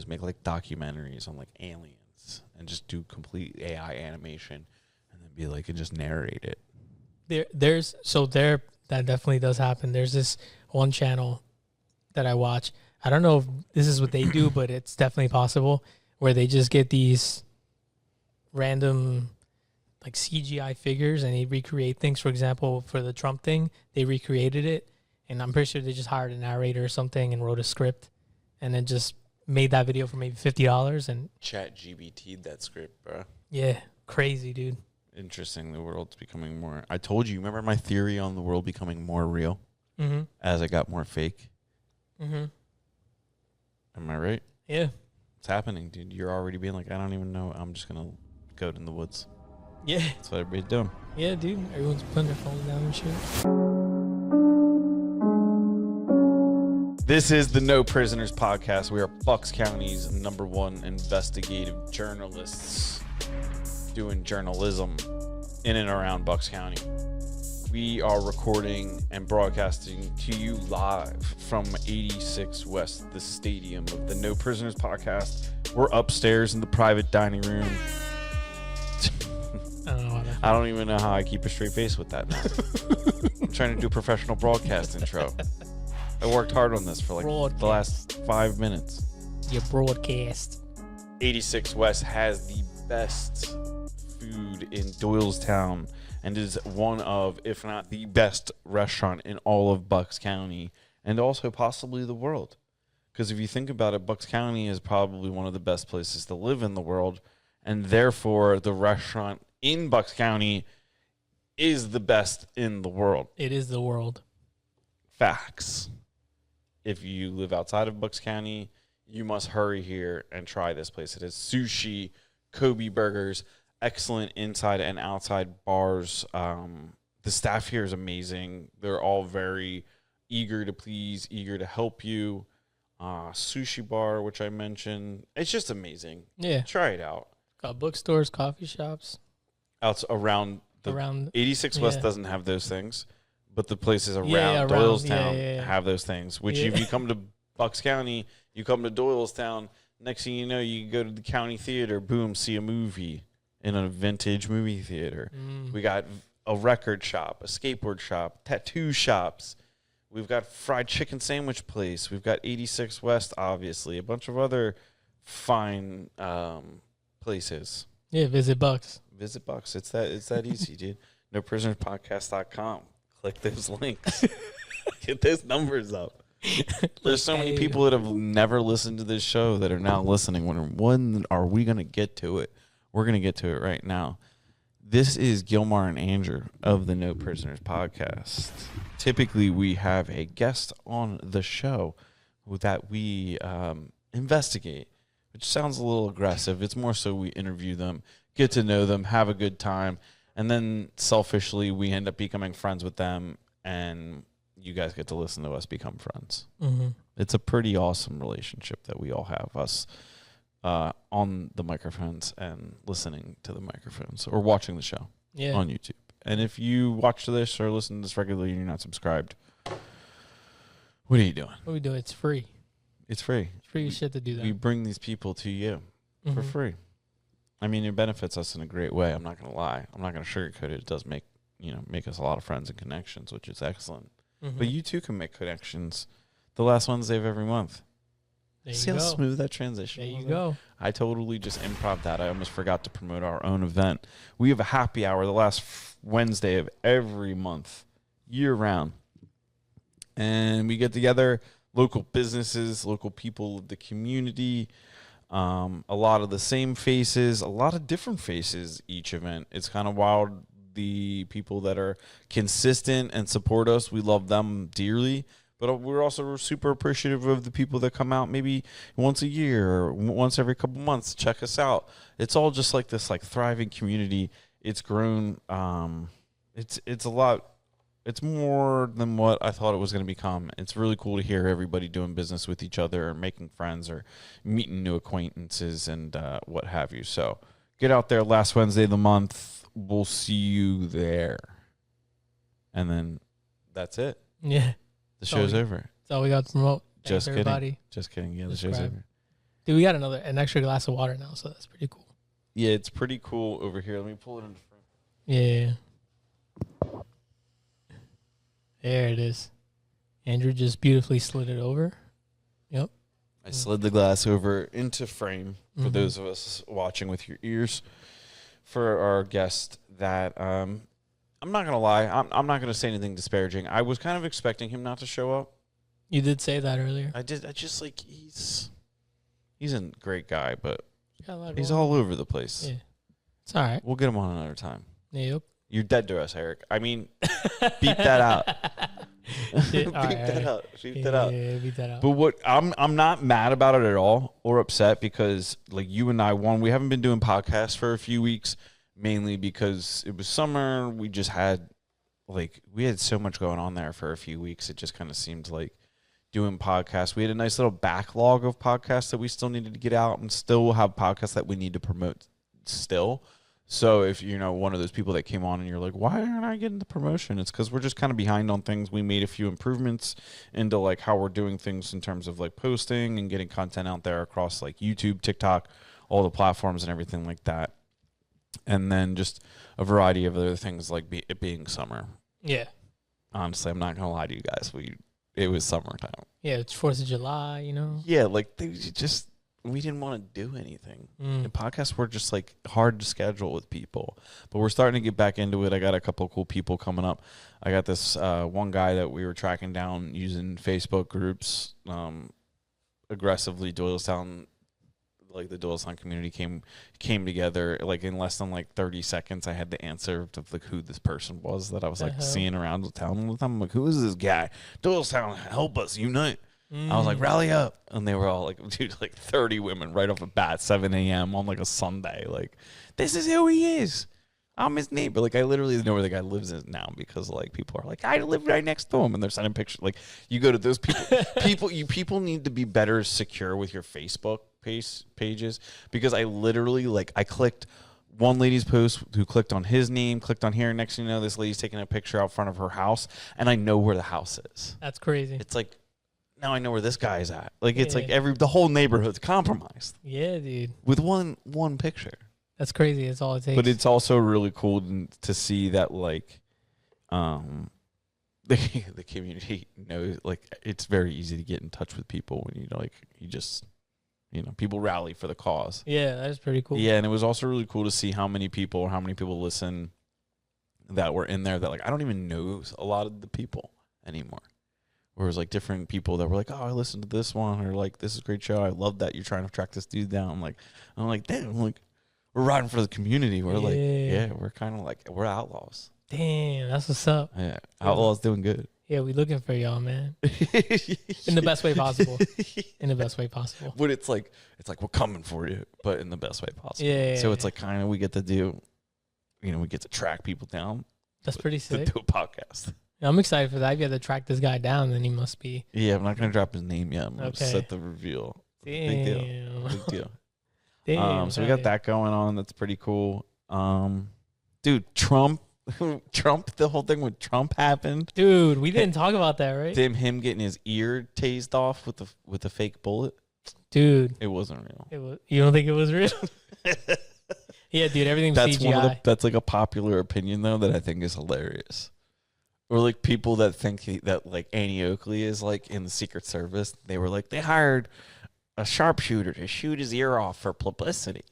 is make like documentaries on like aliens and just do complete AI animation and then be like and just narrate it. That definitely does happen. There's this one channel that I watch. I don't know if this is what they do, but it's definitely possible, where they just get these random like CGI figures and they recreate things. For example, for the Trump thing, they recreated it, and I'm pretty sure they just hired a narrator or something and wrote a script and then just made that video for maybe $50 and ChatGPT'd that script, bro. Yeah, crazy, dude. Interesting. The world's becoming more. I told you. Remember my theory on the world becoming more real as it got more fake. Am I right? Yeah, it's happening, dude. You're already being like, I don't even know. I'm just gonna go in the woods. Yeah, that's what everybody's doing. Yeah, dude. Everyone's putting their phones down and shit. This is the No Prisoners podcast. We are Bucks County's #1 investigative journalists doing journalism in and around Bucks County. We are recording and broadcasting to you live from 86 West, the stadium of the No Prisoners podcast. We're upstairs in the private dining room. I don't even know how I keep a straight face with that now. I'm trying to do a professional broadcast intro. I worked hard on this for like the last 5 minutes. Your broadcast. 86 West has the best food in Doylestown and is one of, if not the best restaurant in all of Bucks County and also possibly the world. Because if you think about it, Bucks County is probably one of the best places to live in the world, and therefore the restaurant in Bucks County is the best in the world. It is the world. Facts. If you live outside of Bucks County, you must hurry here and try this place. It is sushi, Kobe burgers, excellent inside and outside bars. The staff here is amazing. They're all very eager to please, eager to help you. Sushi bar, which I mentioned. It's just amazing. Yeah. Try it out. Got bookstores, coffee shops. Out around 86 West doesn't have those things, but the places around Doylestown have those things, which if you come to Bucks County, you come to Doylestown, next thing you know, you go to the county theater, boom, see a movie in a vintage movie theater. We got a record shop, a skateboard shop, tattoo shops. We've got fried chicken sandwich place. We've got 86 West, obviously, a bunch of other fine places. Yeah, visit Bucks. Visit Bucks. It's that easy, dude. NoPrisonersPodcast.com. Click those links. Get those numbers up. There's so many people that have never listened to this show that are now listening. When are we going to get to it? We're going to get to it right now. This is Gilmar and Andrew of the No Prisoners podcast. Typically, we have a guest on the show that we investigate, which sounds a little aggressive. It's more so we interview them, get to know them, have a good time, and then selfishly we end up becoming friends with them, and you guys get to listen to us become friends. It's a pretty awesome relationship that we all have, us on the microphones and listening to the microphones or watching the show on YouTube. And if you watch this or listen to this regularly and you're not subscribed, what are you doing? What are we doing? It's free. It's free. It's free shit to do that. We bring these people to you for free. I mean, it benefits us in a great way. I'm not going to lie. I'm not going to sugarcoat it. It does make us a lot of friends and connections, which is excellent. But you too can make connections the last Wednesday of every month. There you See go. how smooth that transition There was? you go. I totally just improv that. I almost forgot to promote our own event. We have a happy hour the last Wednesday of every month, year round. And we get together, local businesses, local people of the community, a lot of the same faces, a lot of different faces each event. It's kind of wild. The people that are consistent and support us, we love them dearly. But we're also super appreciative of the people that come out maybe once a year or once every couple months to check us out. It's all just like this thriving community. It's grown. It's a lot. It's more than what I thought it was going to become. It's really cool to hear everybody doing business with each other or making friends or meeting new acquaintances and what have you. So get out there last Wednesday of the month. We'll see you there. And then that's it. Yeah. The show's over. That's all we got to promote. Just Thanks, everybody. kidding. Just kidding. Yeah, the show's over. Dude, we got an extra glass of water now, so that's pretty cool. Yeah, it's pretty cool over here. Let me pull it into frame. Yeah. There it is. Andrew just beautifully slid it over. Yep. I slid the glass over into frame for those of us watching with your ears. For our guest that I'm not going to lie. I'm not going to say anything disparaging. I was kind of expecting him not to show up. You did say that earlier. I just like he's a great guy, but he's on. all over the place. Yeah. It's all right. We'll get him on another time. Yep. You're dead to us, Eric. I mean, beep that out. Beep that out. Beep that out. Yeah, beep that out. But what I'm not mad about it at all or upset because like you and I, we haven't been doing podcasts for a few weeks, mainly because it was summer. We just had we had so much going on there for a few weeks. It just kind of seemed like doing podcasts. We had a nice little backlog of podcasts that we still needed to get out and still have podcasts that we need to promote still. So if you're one of those people that came on and you're like, why aren't I getting the promotion? It's because we're just kind of behind on things. We made a few improvements into like how we're doing things in terms of like posting and getting content out there across like YouTube, TikTok, all the platforms and everything like that. And then just a variety of other things like it being summer. Yeah. Honestly, I'm not going to lie to you guys. It was summertime. Yeah, it's 4th of July, Yeah, like we didn't want to do anything. And podcasts were just like hard to schedule with people. But we're starting to get back into it. I got a couple of cool people coming up. I got this one guy that we were tracking down using Facebook groups aggressively. Doylestown, like the Doylestown community came together. Like in less than like 30 seconds, I had the answer of like who this person was that I was like seeing around the town all the time. I'm like, who is this guy? Doylestown, help us, unite. I was like, rally up. And they were all like, dude, like 30 women right off the bat, 7 a.m. on like a Sunday. Like, this is who he is. I'm his neighbor. Like, I literally know where the guy lives now because like people are like, I live right next to him. And they're sending pictures. Like, you go to those people. People need to be better secure with your Facebook pages because I literally, like, I clicked one lady's post who clicked on his name, clicked on here. Next thing you know, this lady's taking a picture out front of her house. And I know where the house is. That's crazy. It's like, now I know where this guy's at. Like it's like the whole neighborhood's compromised. Yeah, dude. With one picture. That's crazy. That's all it takes. But it's also really cool to see that like, the community knows like it's very easy to get in touch with people when you just people rally for the cause. Yeah, that's pretty cool. Yeah, and it was also really cool to see how many people listen that were in there that like I don't even know a lot of the people anymore. Where it was like different people that were like, oh, I listened to this one, or like, this is a great show. I love that you're trying to track this dude down. I'm like, damn, like we're riding for the community. We're like, yeah, we're kind of like we're outlaws. Damn, that's what's up. Yeah, outlaws doing good. Yeah, we looking for y'all, man. In the best way possible. In the best way possible. But it's like we're coming for you, but in the best way possible. Yeah. So it's like kind of we get to do, we get to track people down. That's pretty sick. To do a podcast. I'm excited for that. If you had to track this guy down, then he must be. Yeah, I'm not going to drop his name yet. I'm going to set the reveal. Damn. Big deal. Damn. So we got that going on. That's pretty cool. Dude, Trump, the whole thing with Trump happened. Dude, we didn't talk about that, right? Him getting his ear tased off with a fake bullet. Dude. It wasn't real. You don't think it was real? Yeah, dude, everything's CGI. That's like a popular opinion, though, that I think is hilarious. Or like people that think that like Annie Oakley is like in the Secret Service. They were like, they hired a sharpshooter to shoot his ear off for publicity.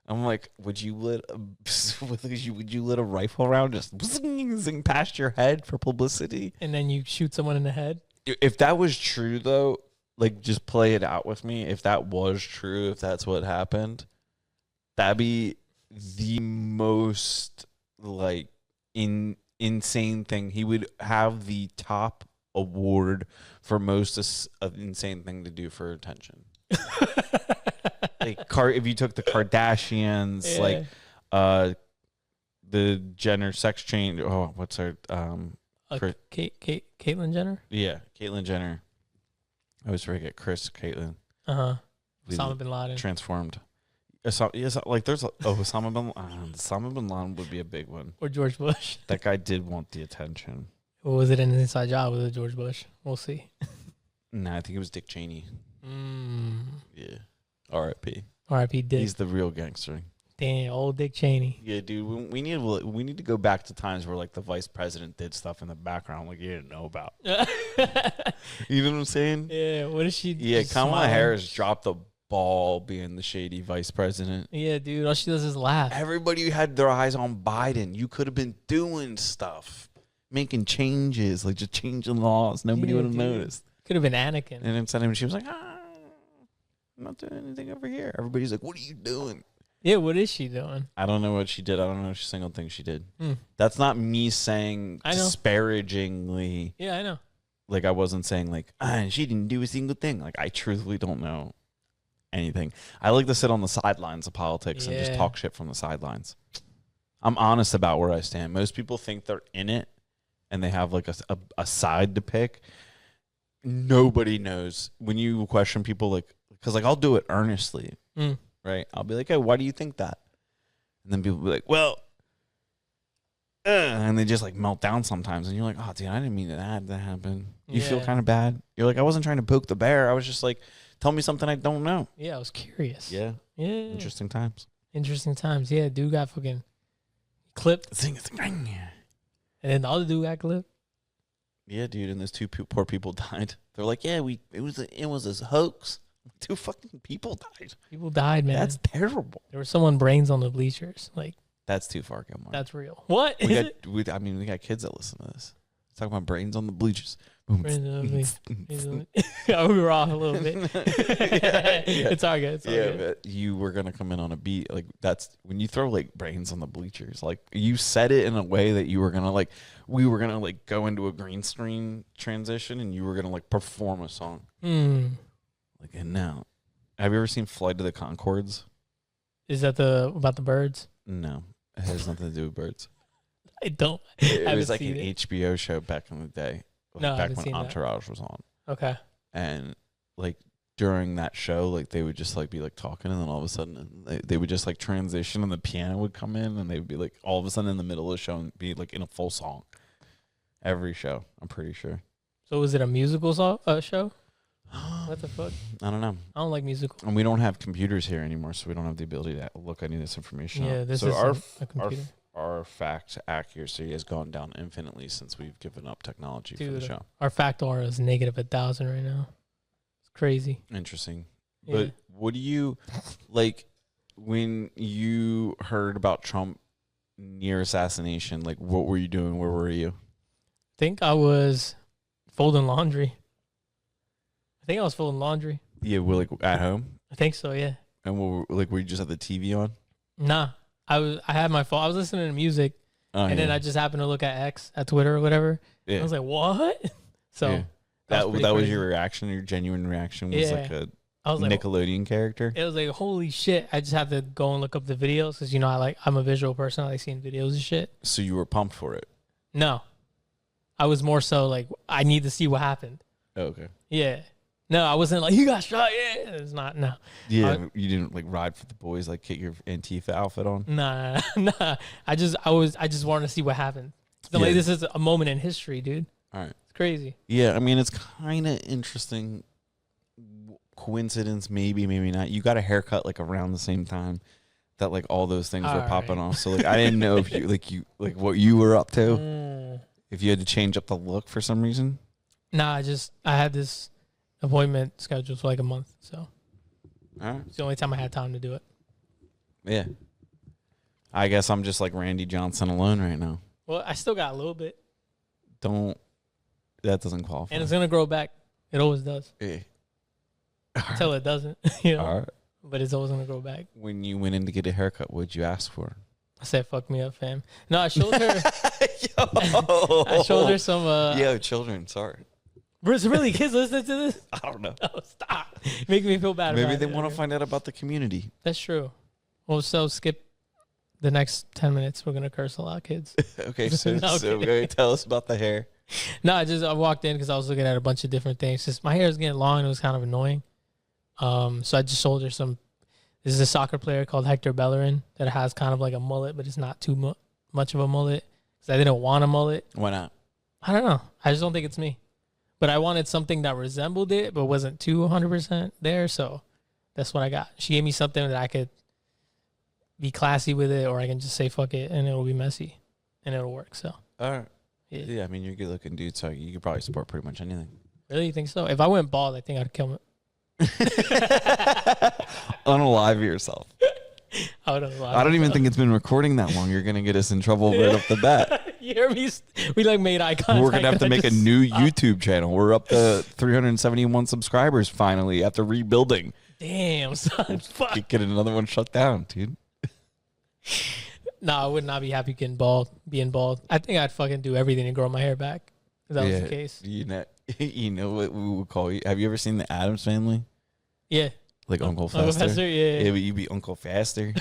I'm like, would you let a rifle round just zing past your head for publicity? And then you shoot someone in the head? If that was true, though, like just play it out with me. If that was true, if that's what happened, that'd be the most like insane thing. He would have the top award for most insane thing to do for attention. Like if you took the Kardashians, like the Jenner sex change. Oh, what's her? Caitlyn Jenner. Yeah, Caitlyn Jenner. I always forget Caitlyn. Osama bin Laden. Transformed. Like there's Osama bin Laden would be a big one. Or George Bush. That guy did want the attention. Or was it an inside job with George Bush? We'll see. Nah, I think it was Dick Cheney. Yeah. R.I.P. R.I.P. Dick. He's the real gangster. Damn, old Dick Cheney. Yeah, dude. We need to go back to times where like the vice president did stuff in the background like you didn't know about. You know what I'm saying? Yeah. What is she? Yeah, just Kamala smiling? Harris dropped the ball being the shady vice president. Yeah, dude. All she does is laugh. Everybody had their eyes on Biden. You could have been doing stuff, making changes, like just changing laws. Nobody would have noticed. Could have been Anakin. And instead, she was like, I'm not doing anything over here. Everybody's like, what are you doing? Yeah, what is she doing? I don't know what she did. I don't know a single thing she did. That's not me saying disparagingly. Yeah, I know. Like, I wasn't saying, like, she didn't do a single thing. Like, I truthfully don't know anything. I like to sit on the sidelines of politics and just talk shit from the sidelines. I'm honest about where I stand. Most people think they're in it and they have, like, a side to pick. Nobody knows. When you question people, like, because, like, I'll do it earnestly. Right? I'll be like, hey, why do you think that? And then people will be like, well, and they just like melt down sometimes. And you're like, oh, dude, I didn't mean that happen. You feel kind of bad. You're like, I wasn't trying to poke the bear. I was just like, tell me something I don't know. Yeah, I was curious. Yeah. Yeah. Interesting times. Interesting times. Yeah, dude got fucking clipped. And then the other dude got clipped. Yeah, dude. And those two poor people died. They're like, yeah, it was a hoax. 2 fucking people died. People died, man. That's terrible. There was someone brains on the bleachers. Like, that's too far, Gilmar. that's real. What? We got kids that listen to this. Let's talk about brains on the bleachers. Brains on the bleachers. Oh, we were off a little bit. It's all good. It's all good. But you were gonna come in on a beat. Like, that's when you throw like brains on the bleachers. Like, you said it in a way that you were gonna like. We were gonna like go into a green screen transition, and you were gonna like perform a song. Like, and now, have you ever seen Flight of the Conchords? Is that about the birds? No, it has nothing to do with birds. I don't. It was like an HBO show back in the day. No, back when Entourage was on. Okay. And like during that show, like they would just like be like talking, and then all of a sudden they would just like transition, and the piano would come in, and they would be like all of a sudden in the middle of the show and be like in a full song. Every show, I'm pretty sure. So was it a musical show? What the fuck? I don't know. I don't like musicals. And we don't have computers here anymore, so we don't have the ability to look any of this information up. This so is a computer. Our fact accuracy has gone down infinitely since we've given up technology for the show. Our fact aura is negative 1,000 right now. It's crazy. Interesting. Yeah. But what do you, like, when you heard about Trump near assassination, like, what were you doing? Where were you? I think I was folding laundry. Yeah, we're like at home? I think so, yeah. And were you just had the TV on? Nah. I had my phone. I was listening to music, then I just happened to look at X, at Twitter or whatever. Yeah. I was like, what? So that was your reaction, your genuine reaction was like a Nickelodeon character? It was like, holy shit. I just have to go and look up the videos because, I'm a visual person. I like seeing videos and shit. So you were pumped for it? No. I was more so like, I need to see what happened. Oh, okay. Yeah. No, I wasn't like, you got shot. Yeah. It's not, no. Yeah, you didn't like ride for the boys, like get your Antifa outfit on? Nah. I just wanted to see what happened. Like, this is a moment in history, dude. All right. It's crazy. Yeah, I mean, it's kind of interesting. Coincidence, maybe not. You got a haircut like around the same time that like all those things were popping off. So like I didn't know if you what you were up to. If you had to change up the look for some reason. Nah, I had this appointment scheduled for like a month, so it's the only time I had time to do it. Yeah, I guess I'm just like Randy Johnson alone right now. Well, I still got a little bit. That doesn't qualify. And it's gonna grow back. It always does. Yeah. Until it doesn't, you know. All right. But it's always gonna grow back. When you went in to get a haircut, what'd you ask for? I said, "Fuck me up, fam." No, I showed her. I showed her some. Children. Sorry. Bruce, really, kids listening to this? I don't know. Oh, stop. Make me feel bad. Maybe they want to find out about the community. That's true. Well, so skip the next 10 minutes. We're gonna curse a lot, kids. Okay, so tell us about the hair. No, I walked in because I was looking at a bunch of different things. Just my hair is getting long and it was kind of annoying. So I just showed her some. This is a soccer player called Hector Bellerin that has kind of like a mullet, but it's not too much of a mullet. Because I didn't want a mullet. Why not? I don't know. I just don't think it's me. But I wanted something that resembled it, but wasn't too 100% there. So That's what I got. She gave me something that I could be classy with it, or I can just say fuck it and it'll be messy and it'll work. So, All right. yeah. Yeah, I mean, you're a good looking dude, so you could probably support pretty much anything. Really? You think so? If I went bald, I think I'd kill it. Unalive yourself. I don't know. I don't even think it's been recording that long. You're going to get us in trouble right off the bat. You hear me? We like made eye contact. We're going to have to make a new YouTube channel. We're up to 371 subscribers finally after rebuilding. Damn, son. Fuck. Get another one shut down, dude. No, I would not be happy being bald. I think I'd fucking do everything to grow my hair back. If that was the case. You know what we would call you? Have you ever seen the Addams Family? Yeah. Like Uncle Fester? Uncle Fester, yeah. But you'd be Uncle Faster.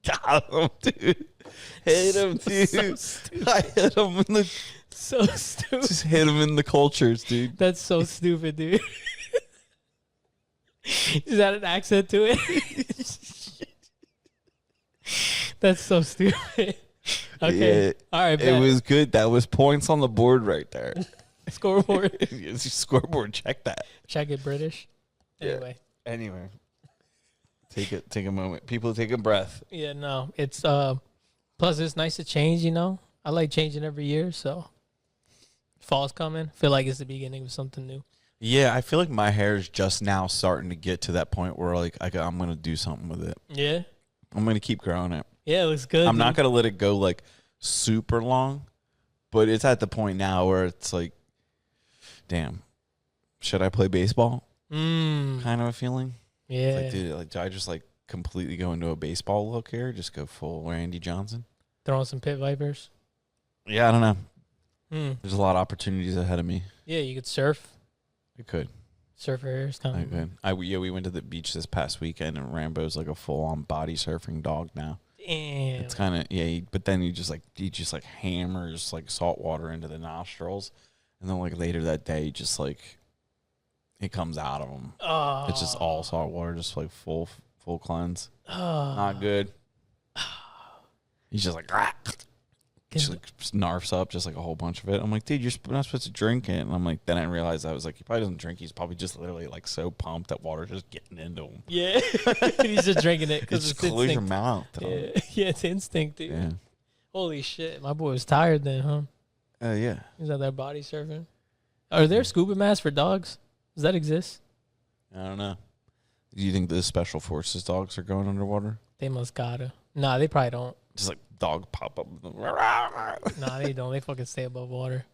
Got him, dude. Hit him, dude. I hit him in the... So stupid. Just hit him in the cultures, dude. That's so stupid, dude. Is that an accent to it? That's so stupid. Okay. Yeah, all right, it was good. That was points on the board right there. Scoreboard. It's your scoreboard. Check that. Check it, British. Anyway. Yeah. Anyway. Take a moment. People take a breath. Yeah, no. It's plus it's nice to change, you know. I like changing every year, so fall's coming. Feel like it's the beginning of something new. Yeah, I feel like my hair is just now starting to get to that point where like I'm gonna do something with it. Yeah. I'm gonna keep growing it. Yeah, it looks good. I'm not gonna let it go like super long, but it's at the point now where it's like, damn, should I play baseball? Kind of a feeling. Yeah. Like, dude, do I just like completely go into a baseball look here? Just go full Randy Johnson? Throwing some pit vipers. Yeah, I don't know. There's a lot of opportunities ahead of me. Yeah, you could surf. I could. Surfer hair is kind of. I could. We went to the beach this past weekend, and Rambo's like a full-on body surfing dog now. Damn. It's kind of but then he just hammers like salt water into the nostrils, and then like later that day, just like it comes out of him. Oh. It's just all salt water, just like full cleanse. Oh. Not good. He's just like, just like snarfs up just like a whole bunch of it. I'm like, dude, you're not supposed to drink it. And I'm like, then I realized I was like, he probably doesn't drink. He's probably just literally like so pumped that water's just getting into him. Yeah. He's just drinking it because it's close your mouth. Yeah. Yeah, it's instinct, dude. Yeah. Holy shit. My boy was tired then, huh? Yeah. He's out there body surfing. Are there scuba masks for dogs? Does that exist? I don't know. Do you think the special forces dogs are going underwater? They must gotta. Nah, they probably don't. Just like dog pop up. Nah, they don't. They fucking stay above water.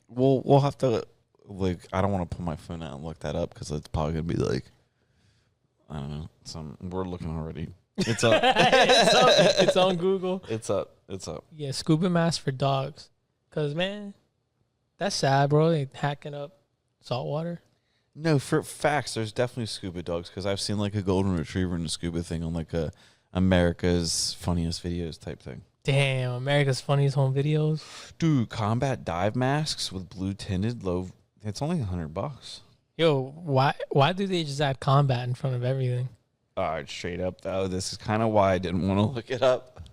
We'll have to like. I don't want to pull my phone out and look that up because it's probably gonna be like, I don't know. We're looking already. It's up. It's on Google. It's up. Yeah, scuba mask for dogs. Cause man, that's sad, bro. They hacking up salt water. No, for facts, there's definitely scuba dogs because I've seen like a golden retriever and a scuba thing on like a America's Funniest Videos type thing. Damn, America's Funniest Home Videos. Dude, combat dive masks with blue tinted low. It's only $100. Yo, why do they just add combat in front of everything? All right, straight up though, this is kind of why I didn't want to look it up.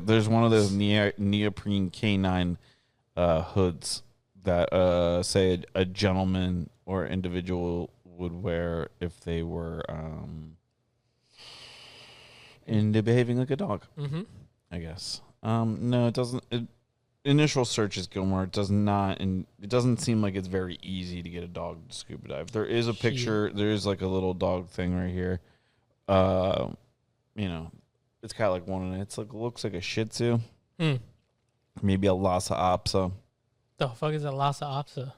There's one of those neoprene canine hoods that say a gentleman or individual would wear if they were into behaving like a dog. Mm-hmm. I guess. No, it doesn't. Initial search is Gilmar. It does not, and it doesn't seem like it's very easy to get a dog to scuba dive. There is a picture. There is like a little dog thing right here. It's got like one in it. It's like looks like a Shih Tzu. Maybe a Lhasa Apso. The fuck is a Lhasa Apso?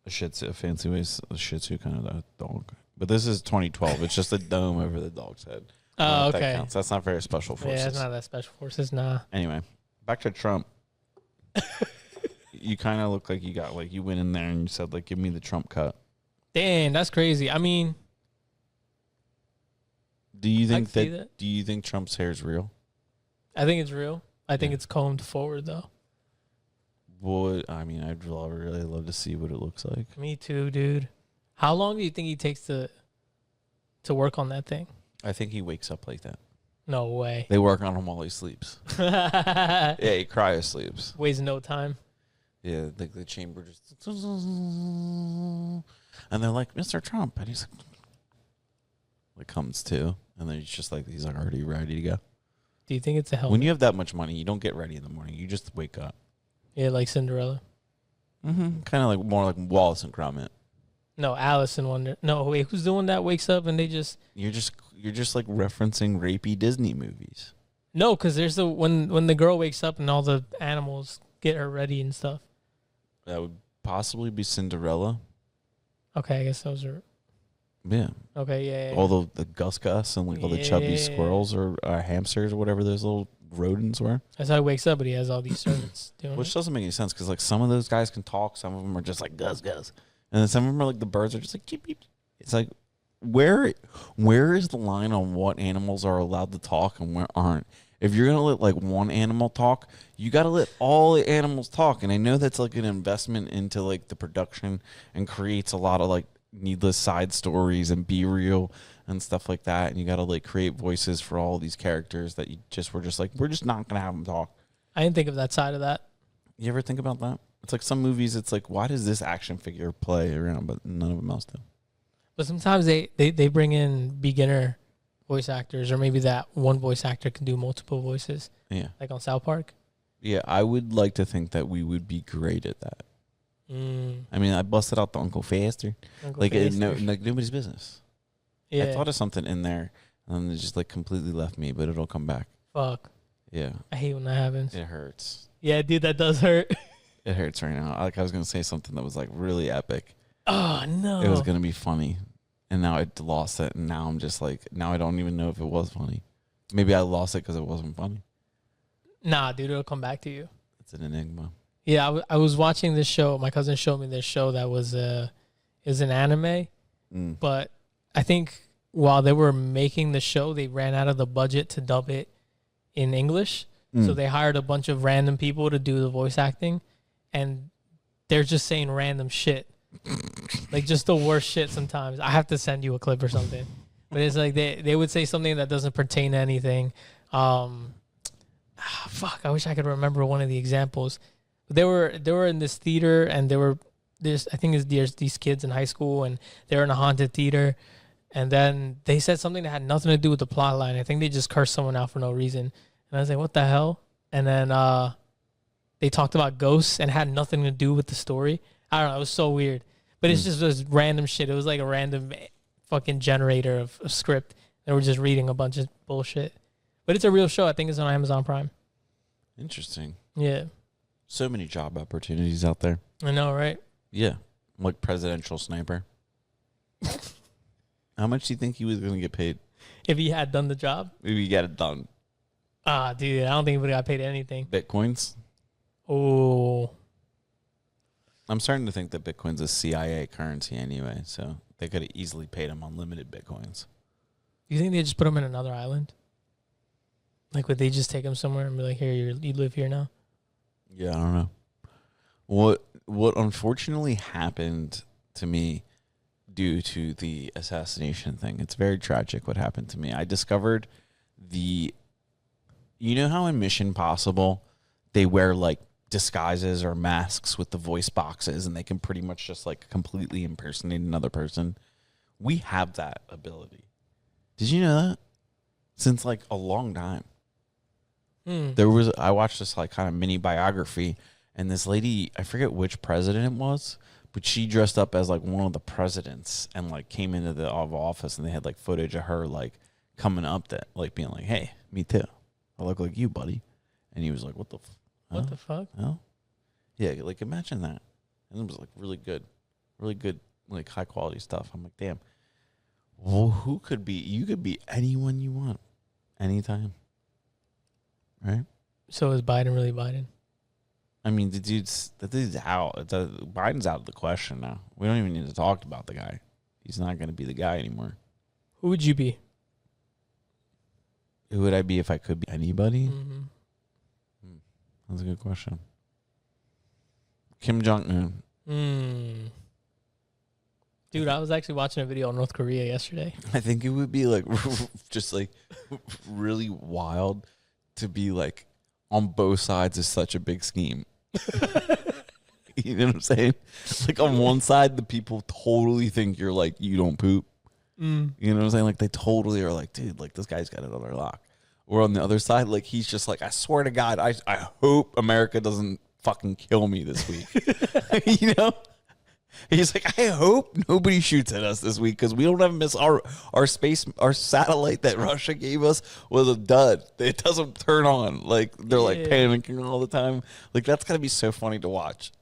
A Shih Tzu, a fancy ways, a Shih Tzu kind of that dog. But this is 2012. It's just a dome over the dog's head. Oh, okay. That counts. That's not very special forces. Yeah, it's not that special forces, nah. Anyway, back to Trump. You kind of look like you went in there and you said like, give me the Trump cut. Damn, that's crazy. I mean, do you think Trump's hair is real? I think it's real. I think it's combed forward though. I'd really love to see what it looks like. Me too, dude. How long do you think he takes to work on that thing? I think he wakes up like that. No way. They work on him while he sleeps. Yeah, he cryo sleeps. Wastes no time. Yeah, like the chamber just, and they're like, Mr. Trump, and he's like comes to, and then he's like already ready to go. Do you think it's a helmet? When you have that much money, you don't get ready in the morning. You just wake up. Yeah, like Cinderella. Mm-hmm. Kind of like more like Wallace and Gromit. No, Alice in Wonder. No, wait, who's the one that wakes up and they just? You're just like referencing rapey Disney movies. No, because there's the when the girl wakes up and all the animals get her ready and stuff. That would possibly be Cinderella. Okay, I guess those are. Yeah. Okay, yeah. All the Gus and like all the chubby squirrels or hamsters or whatever those little rodents were. That's how he wakes up, but he has all these servants doing Which it. doesn't make any sense because like some of those guys can talk, some of them are just like Gus, and then some of them are like the birds are just like cheep, cheep. It's like where is the line on what animals are allowed to talk and where aren't? If you're gonna let like one animal talk, you gotta let all the animals talk. And I know that's like an investment into like the production and creates a lot of like needless side stories and be real and stuff like that. And you gotta like create voices for all these characters that we're just not gonna have them talk. I didn't think of that side of that. You ever think about that? It's like some movies, it's like, why does this action figure play around, but none of them else do? But sometimes they bring in beginner voice actors, or maybe that one voice actor can do multiple voices. Yeah. Like on South Park. Yeah, I would like to think that we would be great at that. I mean, I busted out the Uncle Feester. Like nobody's business. Yeah. I thought of something in there, and then it just like completely left me, but it'll come back. Fuck. Yeah. I hate when that happens. It hurts. Yeah, dude, that does hurt. It hurts right now. Like I was gonna say something that was like really epic. Oh no. It was gonna be funny, and now I lost it, and now I'm just like, now I don't even know if it was funny. Maybe I lost it because it wasn't funny. Nah, dude, it'll come back to you. It's an enigma. Yeah, I was watching this show. My cousin showed me this show that was an anime, but I think while they were making the show, they ran out of the budget to dub it in English. So they hired a bunch of random people to do the voice acting, and they're just saying random shit. Like just the worst shit sometimes. I have to send you a clip or something. But it's like they would say something that doesn't pertain to anything. Fuck, I wish I could remember one of the examples. They were in this theater, and there's these kids in high school, and they're in a haunted theater, and then they said something that had nothing to do with the plot line. I think they just cursed someone out for no reason. And I was like, what the hell? And then they talked about ghosts and had nothing to do with the story. I don't know. It was so weird. But it's just this random shit. It was like a random fucking generator of a script. They were just reading a bunch of bullshit. But it's a real show. I think it's on Amazon Prime. Interesting. Yeah. So many job opportunities out there. I know, right? Yeah. Like presidential sniper. How much do you think he was going to get paid? If he had done the job? Maybe he got it done. Dude, I don't think he would have got paid anything. Bitcoins? Oh. I'm starting to think that Bitcoin's a CIA currency anyway, so they could have easily paid him unlimited Bitcoins. You think they just put him in another island? Like, would they just take him somewhere and be like, here, you live here now? Yeah, I don't know. What unfortunately happened to me due to the assassination thing, it's very tragic what happened to me. I discovered you know how in Mission Possible they wear like disguises or masks with the voice boxes and they can pretty much just like completely impersonate another person? We have that ability. Did you know that? Since like a long time. I watched this like kind of mini biography, and this lady, I forget which president it was, but she dressed up as like one of the presidents and like came into the Oval Office, and they had like footage of her like coming up that like being like, "Hey, me too. I look like you, buddy." And he was like, "What the fuck? Oh, yeah, like imagine that." And it was like really good, like high quality stuff. I'm like, damn. Well, who could be? You could be anyone you want, anytime. Right? So is Biden really Biden? I mean, the dude's out. Biden's out of the question now. We don't even need to talk about the guy. He's not going to be the guy anymore. Who would you be? Who would I be if I could be anybody? Mm-hmm. That's a good question. Kim Jong-un. Dude, I was actually watching a video on North Korea yesterday. I think it would be like just like really wild to be like on both sides of such a big scheme. You know what I'm saying? Like on one side, the people totally think you're like, you don't poop. You know what I'm saying? Like they totally are like, dude, like this guy's got it on their lock. Or on the other side, like he's just like, I swear to God, I hope America doesn't fucking kill me this week. You know? He's like, I hope nobody shoots at us this week because we don't have miss our satellite that Russia gave us was a dud. It doesn't turn on. Like they're like panicking all the time. Like that's gotta be so funny to watch.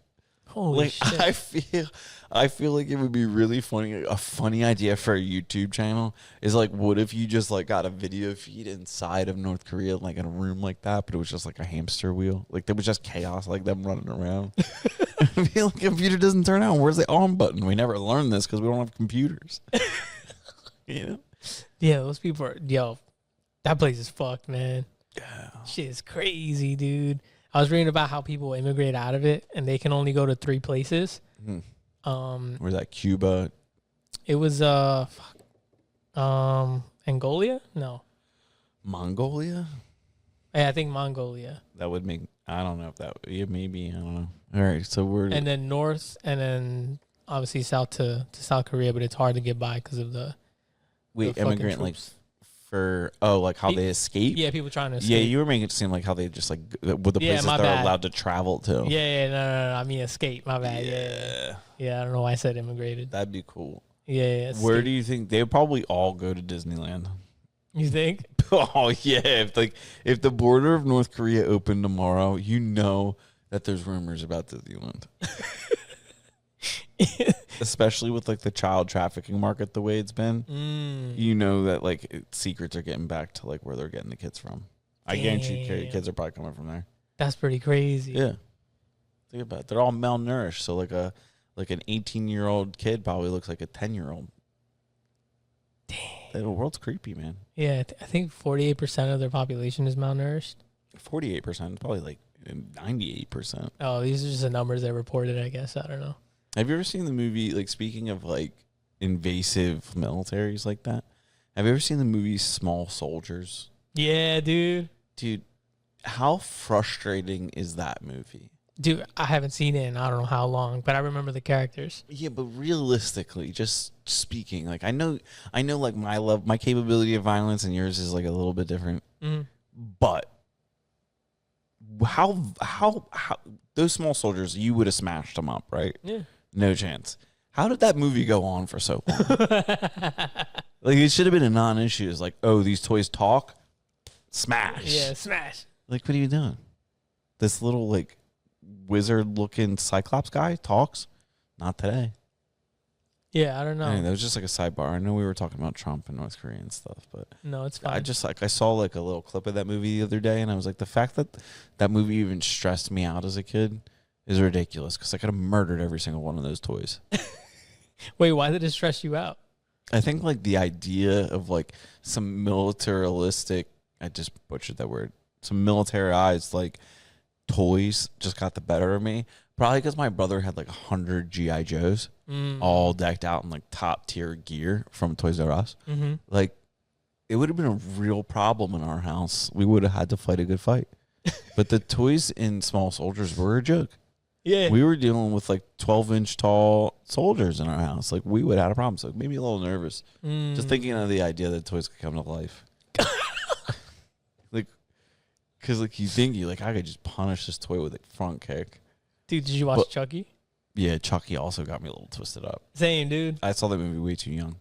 Holy Like shit. I feel like it would be really funny. A funny idea for a YouTube channel is like, what if you just like got a video feed inside of North Korea, like in a room like that, but it was just like a hamster wheel. Like there was just chaos, like them running around. I feel like the computer doesn't turn on. Where's the on button? We never learned this because we don't have computers. You know? Yeah, those people are, that place is fucked, man. Yeah. Shit is crazy, dude. I was reading about how people immigrate out of it and they can only go to 3 places. Where's that? Cuba? It was Angolia? No. Mongolia? Yeah, I think Mongolia. That would make, I don't know if that, yeah, maybe, I don't know. All right, so we're... And then north, and then obviously south to South Korea, but it's hard to get by because of the... Wait, the immigrant, like, troops. for, like how they escape? Yeah, people trying to escape. Yeah, you were making it seem like how they just, like, with the places they're allowed to travel to. Yeah, no, I mean escape, my bad. Yeah, I don't know why I said immigrated. That'd be cool. Yeah. Where do you think... They would probably all go to Disneyland. You think? Oh, yeah. If the border of North Korea opened tomorrow, you know that there's rumors about Disneyland. Especially with, like, the child trafficking market the way it's been. You know that, like, secrets are getting back to, like, where they're getting the kids from. I guarantee you kids are probably coming from there. That's pretty crazy. Yeah. Think about it. They're all malnourished. So, like, an 18-year-old kid probably looks like a 10-year-old. Dang. The world's creepy, man. Yeah, I think 48% of their population is malnourished. 48%, probably like 98%. Oh, these are just the numbers they reported, I guess. I don't know. Have you ever seen the movie, like, speaking of, like, invasive militaries like that, have you ever seen the movie Small Soldiers? Yeah, dude. Dude, how frustrating is that movie? Dude, I haven't seen it in I don't know how long, but I remember the characters. Yeah, but realistically, just speaking, like I know, like my capability of violence and yours is like a little bit different. But how those small soldiers, you would have smashed them up, right? Yeah, no chance. How did that movie go on for so long? Like it should have been a non-issue. It's like, oh, these toys talk, smash. Yeah, smash. Like, what are you doing? This little like wizard-looking Cyclops guy talks? Not today. Yeah, I don't know. Anyway, that was just like a sidebar. I know we were talking about Trump and North Korea and stuff, but no, it's fine. I saw like a little clip of that movie the other day, and I was like, the fact that that movie even stressed me out as a kid is ridiculous because I could have murdered every single one of those toys. Wait, why did it stress you out? I think like the idea of like some militaristic, I just butchered that word, some militarized like toys just got the better of me. Probably because my brother had like 100 G.I. Joes all decked out in like top tier gear from Toys R Us. Like it would have been a real problem in our house. We would have had to fight a good fight. But the toys in Small Soldiers were a joke. Yeah. We were dealing with like 12-inch tall soldiers in our house. Like we would have had a problem. So it made me a little nervous. Just thinking of the idea that toys could come to life. Like, because like you think I could just punish this toy with a front kick. Dude, did you watch Chucky? Yeah, Chucky also got me a little twisted up. Same, dude. I saw that movie way too young.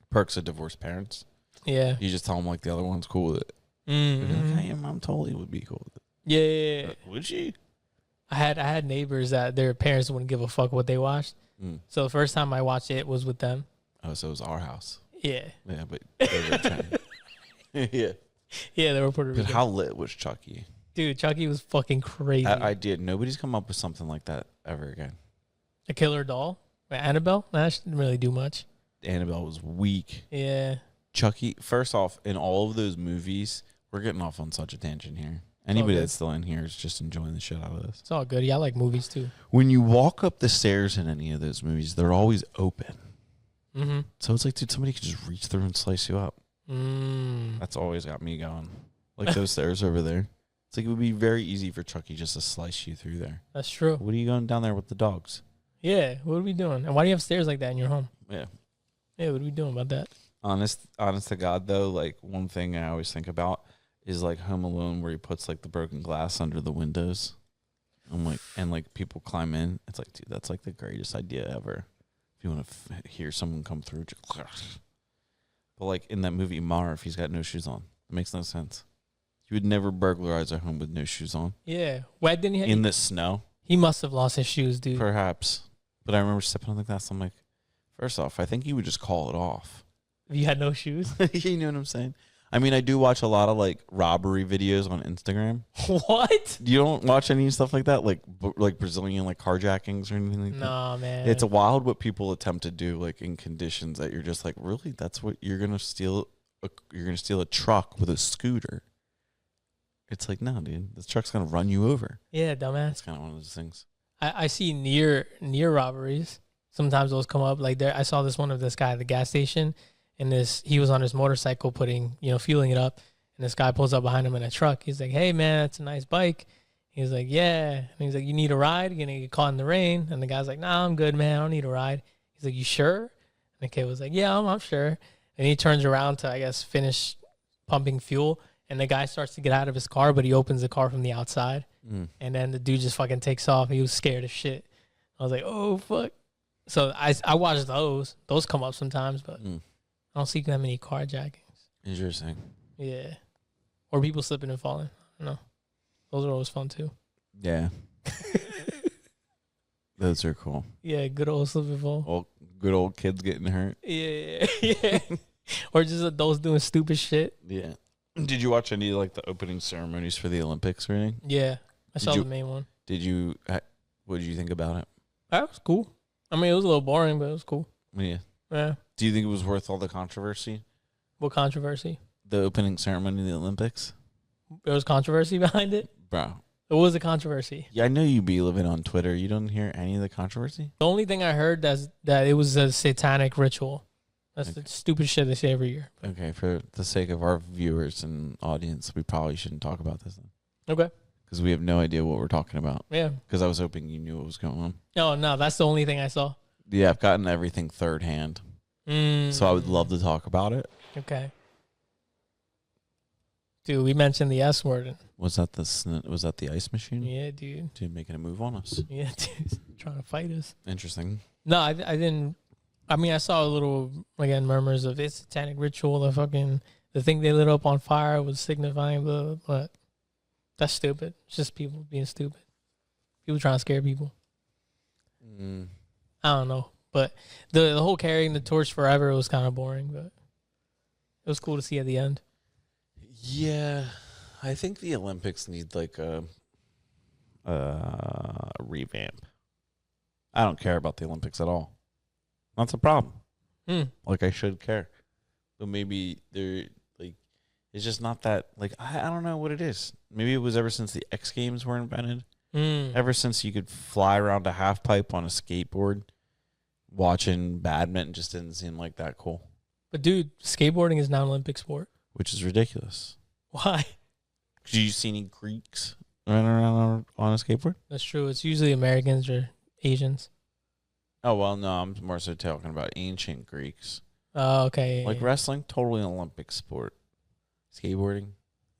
Perks of Divorced Parents. Yeah. You just tell them like the other one's cool with it. Like, hey, your mom totally would be cool with it. Yeah. Would she? I had neighbors that their parents wouldn't give a fuck what they watched. So the first time I watched it was with them. Oh, so it was our house. Yeah. Yeah, but they were trying. Yeah. Yeah, they were Puerto Rican. But how lit was Chucky? Dude, Chucky was fucking crazy. I did. Nobody's come up with something like that ever again. A killer doll? Wait, Annabelle? Nah, she didn't really do much. Annabelle was weak. Yeah. Chucky, first off, in all of those movies, we're getting off on such a tangent here. Anybody that's still in here is just enjoying the shit out of this. It's all good. Yeah, I like movies too. When you walk up the stairs in any of those movies, they're always open. So it's like, dude, somebody could just reach through and slice you up. That's always got me going. Like those stairs over there. It's like it would be very easy for Chucky just to slice you through there. That's true. What are you going down there with the dogs? Yeah, what are we doing? And why do you have stairs like that in your home? Yeah. Yeah, what are we doing about that? Honest to God, though, like one thing I always think about is like Home Alone, where he puts like the broken glass under the windows. I'm like, and like people climb in. It's like, dude, that's like the greatest idea ever. If you want to hear someone come through, just but like in that movie Marv, he's got no shoes on. It makes no sense. You would never burglarize a home with no shoes on. Yeah, why didn't he? In the snow, he must have lost his shoes, dude. perhaps. But I remember stepping on the glass. I'm like, first off, I think he would just call it off. If you had no shoes. You know what I'm saying? I mean, I do watch a lot of like robbery videos on Instagram. What? You don't watch any stuff like that, like Brazilian like carjackings or anything like that? Nah, man. It's wild what people attempt to do, like in conditions that you're just like, really? That's what you're gonna steal? You're gonna steal a truck with a scooter? It's like, no, dude, this truck's gonna run you over. Yeah, dumbass. It's kind of one of those things. I see near robberies. Sometimes those come up. Like there, I saw this one of this guy at the gas station, and he was on his motorcycle fueling it up, and this guy pulls up behind him in a truck. He's like, "Hey man, that's a nice bike." He's like, "Yeah." And he's like, "You need a ride? You're gonna get caught in the rain." And the guy's like, "Nah, I'm good, man. I don't need a ride." He's like, "You sure?" And the kid was like, "Yeah, I'm sure." And he turns around to, I guess, finish pumping fuel, and the guy starts to get out of his car, but he opens the car from the outside, and then the dude just fucking takes off. He was scared as shit. I was like, "Oh fuck." So I watch those. Those come up sometimes, but I don't see that many carjackings. Interesting. Yeah. Or people slipping and falling. I don't know. Those are always fun too. Yeah. Those are cool. Yeah, good old slip and fall. Good old kids getting hurt. Yeah. Or just adults doing stupid shit. Yeah. Did you watch any like the opening ceremonies for the Olympics or anything? Yeah. I saw the main one. What did you think about it? That was cool. I mean, it was a little boring, but it was cool. Yeah. Yeah. Do you think it was worth all the controversy? What controversy? The opening ceremony of the Olympics? There was controversy behind it? Bro. What was the controversy? Yeah, I know you be living on Twitter. You don't hear any of the controversy? The only thing I heard is that it was a satanic ritual. That's the stupid shit they say every year. Okay, for the sake of our viewers and audience, we probably shouldn't talk about this then. Okay. Because we have no idea what we're talking about. Yeah. Because I was hoping you knew what was going on. No, that's the only thing I saw. Yeah, I've gotten everything third hand. So I would love to talk about it. Okay. Dude, we mentioned the S word. Was that the ice machine? Yeah, dude. Dude, making a move on us. Yeah, dude. Trying to fight us. Interesting. No, I didn't. I mean, I saw a little, again, murmurs of it's satanic ritual. The thing they lit up on fire was signifying but that's stupid. It's just people being stupid. People trying to scare people. I don't know. But the whole carrying the torch forever was kind of boring, but it was cool to see at the end. Yeah. I think the Olympics need like a revamp. I don't care about the Olympics at all. That's a problem. Like I should care. But maybe they're like, it's just not that, like, I don't know what it is. Maybe it was ever since the X Games were invented. Ever since you could fly around a half pipe on a skateboard, watching badminton just didn't seem like that cool. But dude, skateboarding is now an Olympic sport. Which is ridiculous. Why? Did you see any Greeks running around on a skateboard? That's true. It's usually Americans or Asians. Oh, well, no, I'm more so talking about ancient Greeks. Oh, okay. Like wrestling, totally an Olympic sport. Skateboarding,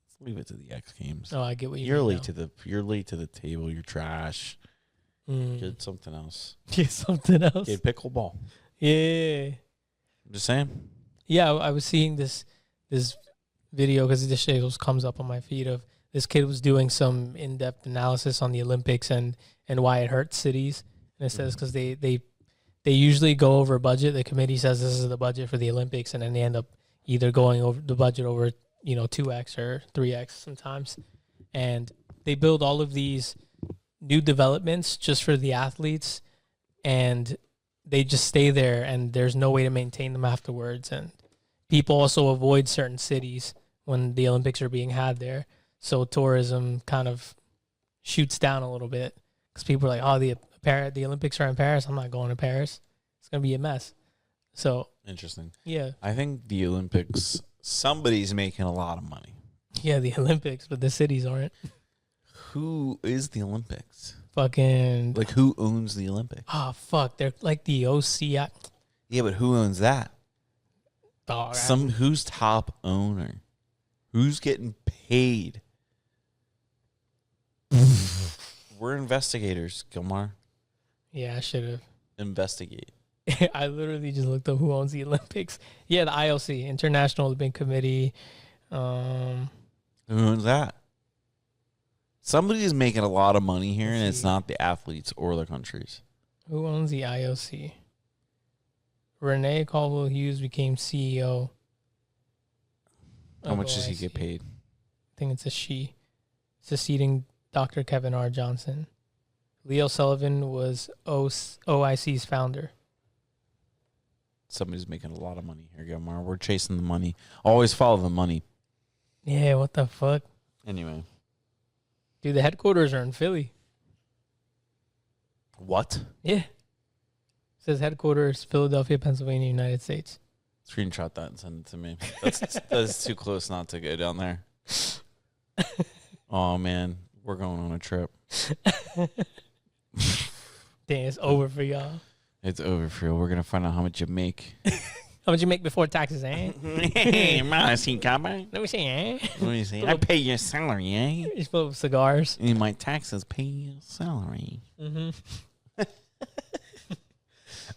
let's leave it to the X Games. Oh, I get what you're mean late now. You're late to the table. You're trash. Get something else. Get something else. Get pickleball. Yeah. I'm just saying. Yeah, I was seeing this video because this shit comes up on my feed of this kid was doing some in-depth analysis on the Olympics and why it hurts cities. And it says because they usually go over budget. The committee says this is the budget for the Olympics, and then they end up either going over the budget over 2x or 3x sometimes. And they build all of these new developments just for the athletes, and they just stay there, and there's no way to maintain them afterwards. And people also avoid certain cities when the Olympics are being had there. So tourism kind of shoots down a little bit because people are like, oh, the Olympics are in Paris. I'm not going to Paris. It's going to be a mess. So interesting. Yeah. I think the Olympics, somebody's making a lot of money. Yeah, the Olympics, but the cities aren't. who is the Olympics? Fucking. Like, who owns the Olympics? Oh, fuck. They're like the OCI. Yeah, but who owns that? Dog. Who's top owner? Who's getting paid? We're investigators, Gilmar. Yeah, I should have. Investigate. I literally just looked up who owns the Olympics. Yeah, the IOC, International Olympic Committee. Who owns that? Somebody is making a lot of money here, and it's not the athletes or the countries. Who owns the IOC? Renee Caldwell Hughes became CEO. How much does he get paid? I think it's a she. Succeeding Dr. Kevin R. Johnson. Leo Sullivan was OIC's founder. Somebody's making a lot of money here, Gilmar. We're chasing the money. Always follow the money. Yeah, what the fuck? Anyway. Dude, the headquarters are in Philly. What? Yeah. It says headquarters, Philadelphia, Pennsylvania, United States. Screenshot that and send it to me. That's too close not to go down there. Oh, man. We're going on a trip. Damn, it's over for y'all. It's over for you. We're going to find out how much you make. How much you make before taxes, eh? Hey, man, see, Let Let me see, eh? me see. I pay your salary, eh? It's full of cigars. And my taxes pay your salary. Mm-hmm.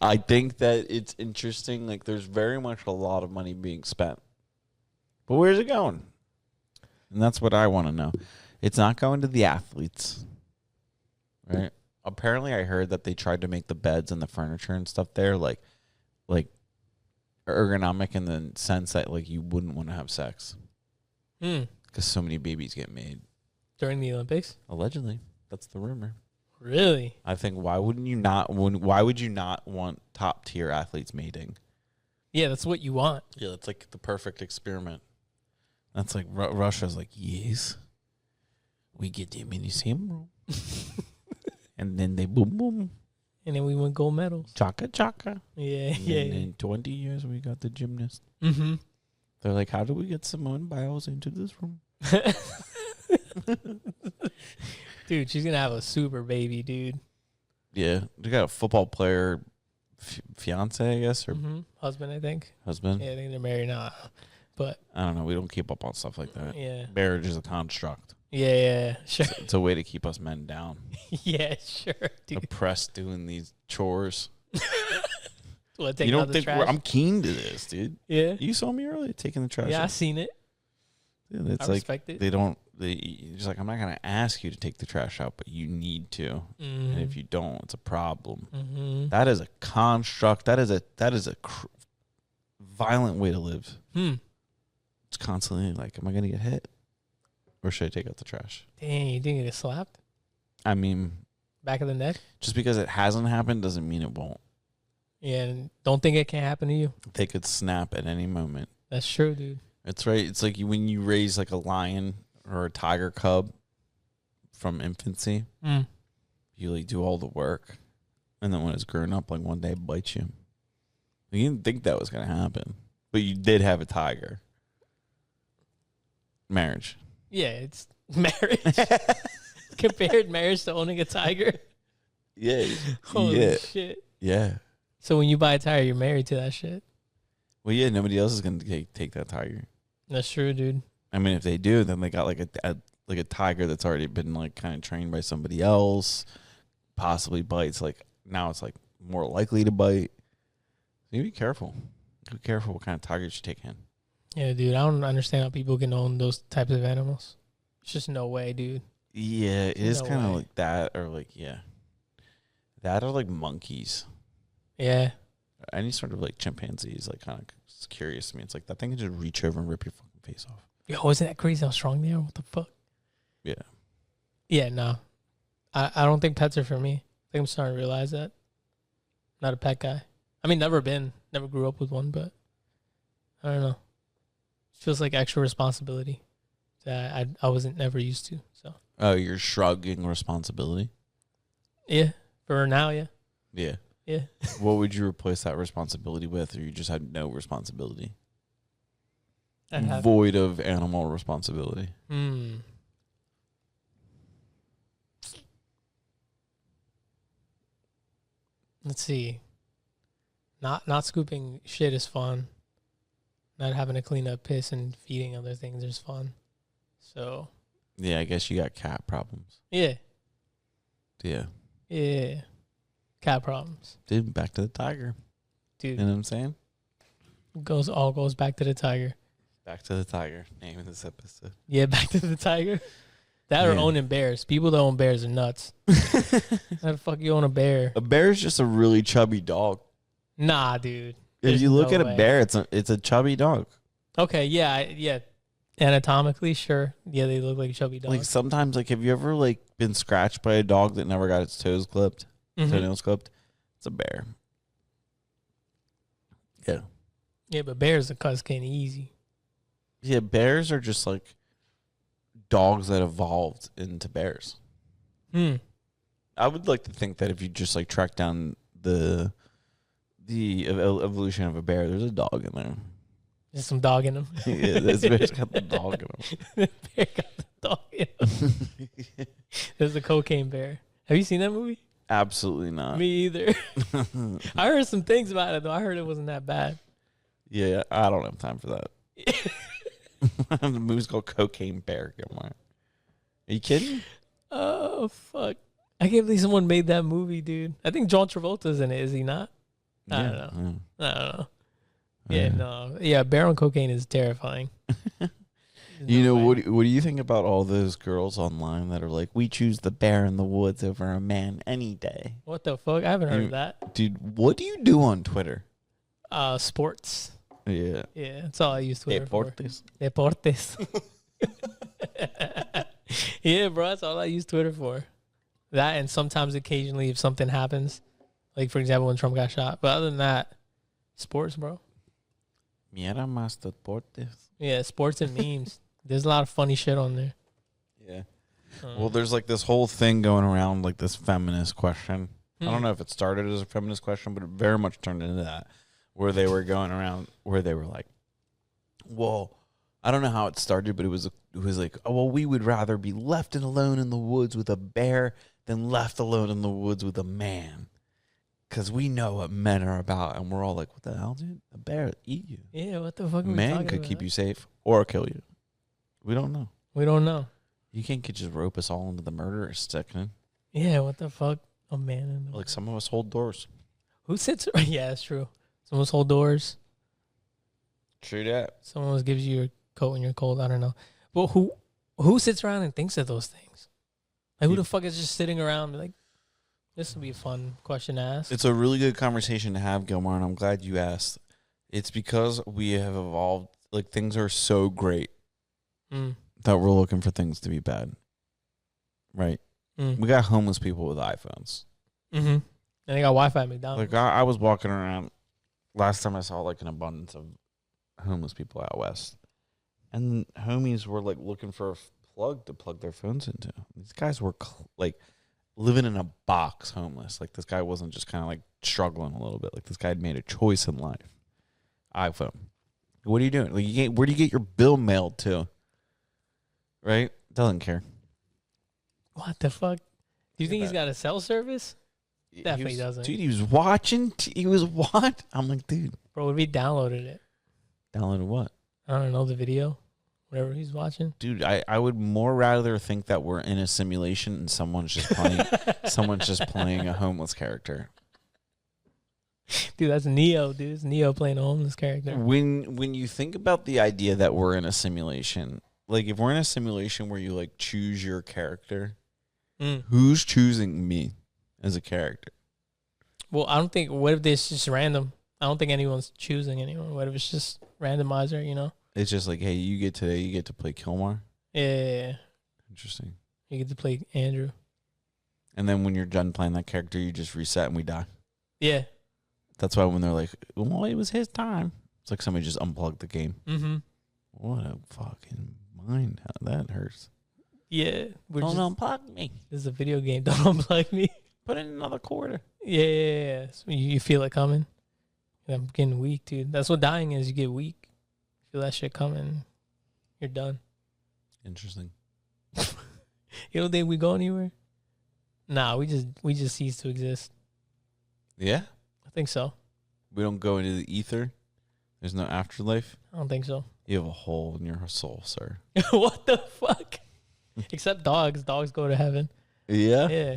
I think that it's interesting. Like, there's very much a lot of money being spent. But where's it going? And that's what I want to know. It's not going to the athletes. Right? Apparently, I heard that they tried to make the beds and the furniture and stuff there, like ergonomic in the sense that, like, you wouldn't want to have sex. Because so many babies get made. During the Olympics? Allegedly. That's the rumor. Really? I think why would you not want top tier athletes mating? Yeah, that's what you want. Yeah, that's like the perfect experiment. That's like Russia's like, yes, we get them in the same room, and then they boom boom, and then we win gold medals. Chaka chaka. Yeah, and yeah. And in 20 years, we got the gymnast. Mm-hmm. They're like, how do we get Simone Biles into this room? Dude, she's gonna have a super baby, dude. Yeah, they got a football player, fiance, I guess, or husband, I think. Husband. Yeah, I think they're married now. But I don't know. We don't keep up on stuff like that. Yeah. Marriage is a construct. Yeah, sure. It's a way to keep us men down. Yeah, sure, dude. Oppressed doing these chores. What, you don't think I'm keen to this, dude? Yeah. You saw me earlier taking the trash. Yeah, out. I seen it. Dude, it's I like respect it. You're just like, I'm not gonna ask you to take the trash out, but you need to. And if you don't, it's a problem. That is a construct. That is a violent way to live. It's constantly like, am I gonna get hit, or should I take out the trash? Dang, you didn't get slapped? I mean, back of the neck. Just because it hasn't happened doesn't mean it won't. Yeah, and don't think it can happen to you. They could snap at any moment. That's true, dude. That's right. It's like when you raise like a lion or a tiger cub from infancy. You like do all the work, and then when it's grown up, like one day it bites you. You didn't think that was gonna happen, but you did have a tiger. Marriage. Yeah, it's marriage. Compared marriage to owning a tiger. Yeah. Holy shit. Yeah. So when you buy a tiger, you're married to that shit. Well, yeah, nobody else is gonna take that tiger. That's true, dude. I mean, if they do, then they got like a tiger that's already been like kind of trained by somebody else, possibly bites. Like now, it's like more likely to bite. So you be careful. Be careful what kind of tigers you take in. Yeah, dude. I don't understand how people can own those types of animals. It's just no way, dude. Yeah, it is kind of like that, or like that, or like monkeys. Yeah. Any sort of like chimpanzees, like kind of curious to me. It's like that thing can just reach over and rip your fucking face off. Yo, isn't that crazy how strong they are? What the fuck? Yeah. Yeah, no. I don't think pets are for me. I think I'm starting to realize that. Not a pet guy. I mean, never grew up with one, but I don't know. It feels like extra responsibility that I wasn't never used to. So. Oh, you're shrugging responsibility? Yeah. For now, yeah. Yeah. Yeah. What would you replace that responsibility with, or you just had no responsibility? Void of animal responsibility. Let's see. Not scooping shit is fun. Not having to clean up piss and feeding other things is fun. So. Yeah, I guess you got cat problems. Yeah. Yeah. Yeah. Cat problems. Dude, back to the tiger. Dude. You know what I'm saying? All goes back to the tiger. Back to the tiger. Name of this episode. Yeah, back to the tiger. That or owning bears. People that own bears are nuts. How the fuck you own a bear? A bear is just a really chubby dog. Nah, dude. If you look at way. a bear, it's a chubby dog. Okay, yeah. Anatomically, sure. Yeah, they look like chubby dogs. Like sometimes, like, have you ever like been scratched by a dog that never got its toes clipped? Toenails clipped? It's a bear. Yeah. Yeah, but bears are cuss kind of easy. Yeah, bears are just like dogs that evolved into bears. I would like to think that if you just like track down the evolution of a bear, there's a dog in there. There's some dog in them. Yeah, this bear's got the dog in him. The bear got the dog in him. There's a cocaine bear. Have you seen that movie? Absolutely not. Me either. I heard some things about it though. I heard it wasn't that bad. Yeah, I don't have time for that. The movie's called Cocaine Bear. Gilmar. Are you kidding? Oh fuck! I can't believe someone made that movie, dude. I think John Travolta's in it. Is he not? I don't know. I don't know. Yeah, no. Yeah, bear on cocaine is terrifying. You know, what do you think about all those girls online that are like, we choose the bear in the woods over a man any day? What the fuck? I haven't heard of that. Dude, what do you do on Twitter? Sports. Yeah. Yeah, that's all I use Twitter Deportes. for. Deportes. Yeah, bro, that's all I use Twitter for. That and sometimes occasionally if something happens, like for example when Trump got shot. But other than that, sports, bro. Mira más deportes. Yeah, sports and memes. There's a lot of funny shit on there. Yeah. Well, there's like this whole thing going around, like this feminist question. I don't know if it started as a feminist question, but it very much turned into that, where they were going around, where they were like, well, I don't know how it started, but it was like, oh, well, we would rather be left alone in the woods with a bear than left alone in the woods with a man. Because we know what men are about, and we're all like, what the hell, dude? A bear will eat you. Yeah, what the fuck are we Man talking could about? keep you safe or kill you. We don't know. We don't know. You can't just rope us all into the murderer sticking. Yeah, what the fuck? A man in the Like some of us hold doors. Who sits? Yeah, that's true. Some of us hold doors. True that. Someone else gives you your coat when you're cold. I don't know. But who sits around and thinks of those things? Like who the fuck is just sitting around and be like, this would be a fun question to ask. It's a really good conversation to have, Gilmar, and I'm glad you asked. It's because we have evolved. Like, things are so great that we're looking for things to be bad. Right? We got homeless people with iPhones. And they got Wi-Fi at McDonald's. Like, I was walking around. Last time I saw, like, an abundance of homeless people out west. And homies were, like, looking for a plug to plug their phones into. These guys were, like, living in a box homeless. Like, this guy wasn't just kind of, like, struggling a little bit. Like, this guy had made a choice in life. iPhone. What are you doing? Like, where do you get your bill mailed to? Right? Doesn't care. What the fuck? Do you think he's got a cell service? Definitely doesn't. Dude, he was watching. He was what? I'm like, dude. Bro, what if he downloaded it? Downloaded what? I don't know, the video. Whatever he's watching. Dude, I would more rather think that we're in a simulation and someone's just playing a homeless character. Dude, that's Neo, dude. It's Neo playing a homeless character. When you think about the idea that we're in a simulation, like if we're in a simulation where you like choose your character, who's choosing me as a character? Well, I don't think, what if it's just random? I don't think anyone's choosing anyone. What if it's just randomizer, you know? It's just like, hey, you get to play Gilmar. Yeah. Interesting. You get to play Andrew. And then when you're done playing that character, you just reset and we die. Yeah. That's why when they're like, well, it was his time. It's like somebody just unplugged the game. What a fucking mind. That hurts. Yeah. Don't unplug me. This is a video game. Don't unplug me. Put in another quarter. Yeah. So you feel it coming. I'm getting weak, dude. That's what dying is. You get weak. Feel that shit coming. You're done. Interesting. You don't think we go anywhere? Nah, we just cease to exist. Yeah? I think so. We don't go into the ether? There's no afterlife? I don't think so. You have a hole in your soul, sir. What the fuck? Except dogs. Dogs go to heaven. Yeah? Yeah.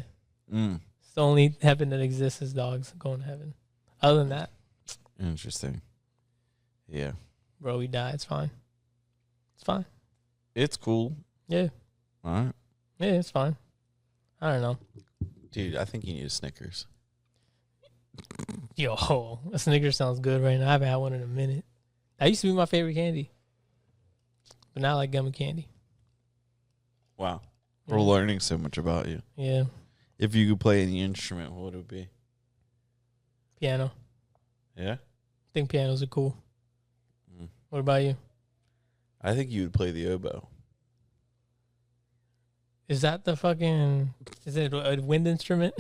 Mm. It's the only heaven that exists is dogs going to heaven. Other than that, Interesting. Yeah. bro, we die. It's fine. It's fine. It's cool. Yeah. All right. Yeah, it's fine. I don't know. Dude, I think you need a Snickers. Yo, a Snickers sounds good right now. I haven't had one in a minute. That used to be my favorite candy. But now I like gummy candy. Wow. Yeah. We're learning so much about you. Yeah. If you could play any instrument, what would it be? Piano. Yeah? I think pianos are cool. Mm. What about you? I think you would play the oboe. Is that the fucking... Is it a wind instrument?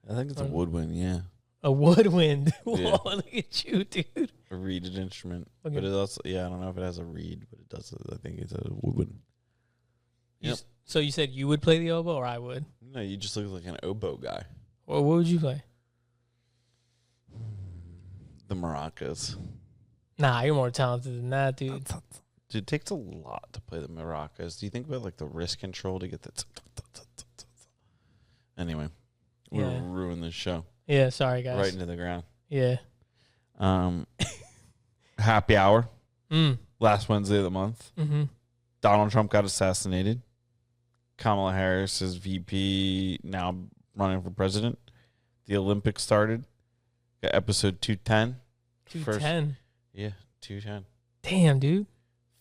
I think it's a woodwind, yeah. A woodwind. Yeah. Whoa, look at you, dude. A reeded instrument. Okay. But it also, yeah, I don't know if it has a reed, but it does. I think it's a woodwind. Yep. So you said you would play the oboe or I would? No, you just look like an oboe guy. Or what would you play? The maracas. Nah, you're more talented than that, dude. Dude, it takes a lot to play the maracas. Do you think about like the wrist control to get the... Anyway, we'll Yeah. ruin this show. Yeah, sorry, guys. Right into the ground. Yeah. Happy hour. Mm. Last Wednesday of the month. Mm-hmm. Donald Trump got assassinated. Kamala Harris is VP, now running for president. The Olympics started. Got episode 210. 210. Yeah, 210. Damn, dude.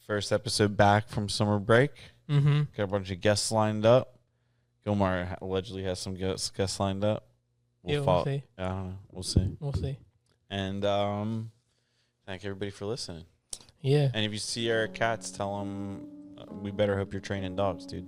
First episode back from summer break. Mm-hmm. Got a bunch of guests lined up. Gilmar allegedly has some guests lined up. We'll see. I don't know. We'll see. We'll see. And thank everybody for listening. Yeah. And if you see our cats, tell them we better hope you're training dogs, dude.